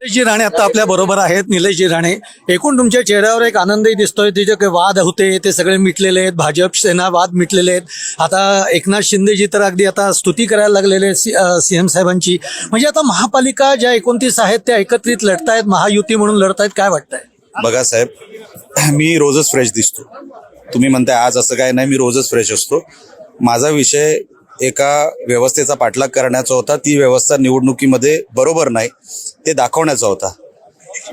निलेशजी राणे आता आपल्या बरोबर आहेत. निलेशजी राणे, एकूण तुमच्या चेहऱ्यावर एक आनंदही दिसतोय. तिचे काही वाद होते ते सगळे मिटलेले आहेत. भाजप सेना वाद मिटलेले आहेत. आता एकनाथ शिंदेजी तर अगदी आता स्तुती करायला लागलेले सीएम साहेबांची. म्हणजे आता महापालिका ज्या 29 आहेत त्या एकत्रित लढतायत, महायुती म्हणून लढतायत. काय वाटतंय? बघा साहेब, मी रोजच फ्रेश दिसतो. तुम्ही म्हणताय आज असं काय नाही, मी रोजच फ्रेश असतो. माझा विषय एका व्यवस्थेचा पाठलाग करण्याचा होता. ती व्यवस्था निवडणुकीमध्ये बरोबर नाही ते दाखवण्याचा होता.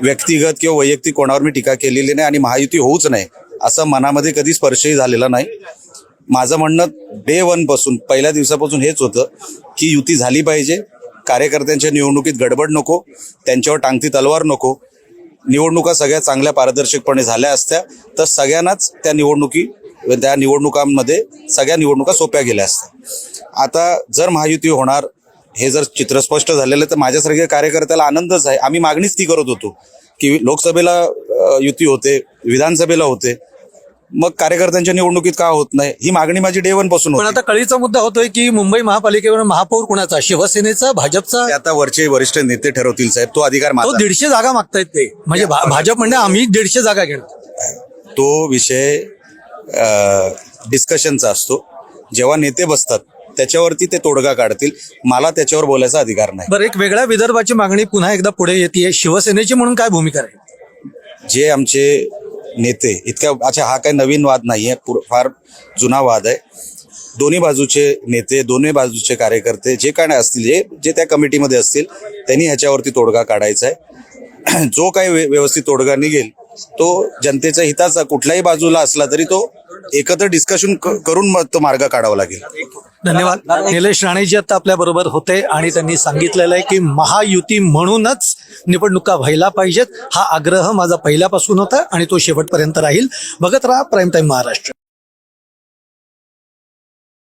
व्यक्तिगत किंवा वैयक्तिक कोणावर मी टीका केलेली नाही आणि महायुती होऊच नाही असं मनामध्ये कधी स्पर्शही झालेला नाही. माझं म्हणणं डे 1 पासून, पहिल्या दिवसापासून हेच होतं की युती झाली पाहिजे. कार्यकर्त्यांच्या निवडणुकीत गडबड नको, त्यांच्यावर टांगती तलवार नको. निवडणुका सगळ्या चांगल्या पारदर्शकपणे झाल्या असत्या तर सगळ्यांनाच त्या निवडणुकांमध्ये सगळ्या निवडणुका सोप्या गेल्या असत्या. आता जर महायुती होणार हे जर चित्र स्पष्ट झालेलं तर माझ्यासारख्या कार्यकर्त्याला आनंदच आहे. आम्ही मागणीच ती करत होतो की लोकसभेला युती होते, विधानसभेला होते, मग कार्यकर्त्यांच्या निवडणुकीत का होत नाही ही मागणी माझी डे 1 पासून पण होती. आता कळीचा मुद्दा होतोय की मुंबई महापालिकेवर महापौर कुणाचा, शिवसेनेचा, भाजपचा? ते आता वरचे वरिष्ठ नेते ठरवतील साहेब. तो अधिकार तो माझा. 150 जागा मागतायत ते. म्हणजे भाजप म्हणजे आम्ही 150 जागा घेणार. तो विषय डिस्कशनचा असतो. जेव्हा नेते बसतात त्याच्यावरती ते तोडगा काढतील. मला त्याच्यावर बोलायचा अधिकार नाही. बरं, एक वेगळ्या विदर्भाची मागणी पुन्हा एकदा पुढे येते. शिवसेनेची म्हणून काय भूमिका राहील? जे आमचे नेते इतक्या, अच्छा हा काही नवीन वाद नाहीये, फार जुना वाद आहे. दोन्ही बाजूचे नेते, दोन्ही बाजूचे कार्यकर्ते जे काय असतील, जे त्या कमिटीमध्ये असतील, त्यांनी ह्याच्यावरती तोडगा काढायचा आहे. जो काही व्यवस्थित तोडगा निघेल तो जनतेच्या हिताचा कुठल्याही बाजूला असला तरी तो एकत्र डिस्कशन करून मग तो मार्ग काढावा लागेल. धन्यवाद. निलेश राणेजी आता आपल्या बरोबर होते आणि त्यांनी सांगितलेलं आहे की महायुती म्हणूनच निवडणुका व्हायला पाहिजेत. हा आग्रह माझा पहिल्यापासून होता आणि तो शेवटपर्यंत राहील. बघत राहा प्राईम टाइम महाराष्ट्र.